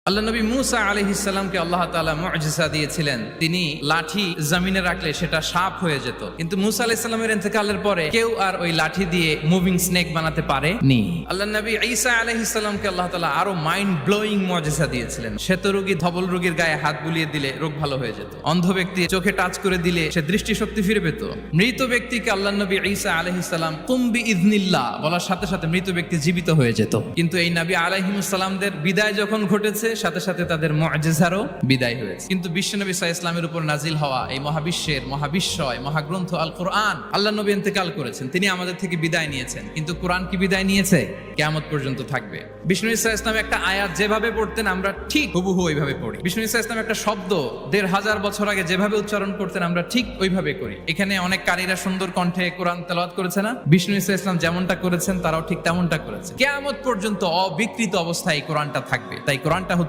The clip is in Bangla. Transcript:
আল্লাহ নবী মুসা আলাইহিস সালামকে আল্লাহ তাআলা মুআজিজা দিয়েছিলেন। তিনি লাঠি জমিনে রাখলে সেটা সাপ হয়ে যেত, কিন্তু মুসা আলাইহিস সালামের ইন্তেকালের পরে কেউ আর ওই লাঠি দিয়ে মুভিং স্নেক বানাতে পারেনি। আল্লাহ নবী ঈসা আলাইহিস সালামকে আল্লাহ তাআলা আরো মাইন্ড ব্লোয়িং মুআজিজা দিয়েছিলেন। শ্বেত রোগী ধবল রোগীর গায়ে হাত বুলিয়ে দিলে রোগ ভালো হয়ে যেত। অন্ধ ব্যক্তি চোখে টাচ করে দিলে সে দৃষ্টিশক্তি ফিরে পেত। মৃত ব্যক্তিকে আল্লাহ নবী ঈসা আলাইহিস সালাম কুম বিইذনিল্লাহ বলার সাথে সাথে মৃত ব্যক্তি জীবিত হয়ে যেত। কিন্তু এই নবী আলাইহিস সালামদের বিদায় যখন ঘটেছে, সাথে সাথে তাদের মুআজিজারও বিদায় হয়েছে। কিন্তু বিশ্বনবী সাল্লাল্লাহু আলাইহি ওয়াসাল্লামের উপর নাজিল হওয়া এই মহাবিশ্বের মহাবিশ্বয় মহাগ্রন্থ আল কোরআন, আল্লাহ নবী ইন্তেকাল করেছেন, তিনি আমাদের থেকে বিদায় নিয়েছেন, কিন্তু কোরআন কি বিদায় নিয়েছে? কিয়ামত পর্যন্ত থাকবে। বিষ্ণু ইসা ইসলাম একটা আয়াত যেভাবে পড়তেন আমরা ঠিক হুবহু ওইভাবে পড়ি। বিষ্ণু ইসা ইসলাম একটা শব্দ ১৫০০ বছর আগে যেভাবে উচ্চারণ করতেন আমরা ঠিক ওইভাবে করি। এখানে অনেক কারীরা সুন্দর কণ্ঠে কোরআন তেলাওয়াত করেছে না? বিষ্ণু ইসা ইসলাম যেমনটা করেছেন তারাও ঠিক তেমনটা করেছে। কিয়ামত পর্যন্ত অবিকৃত অবস্থায় কোরআনটা থাকবে। তাই কোরআনটা হচ্ছে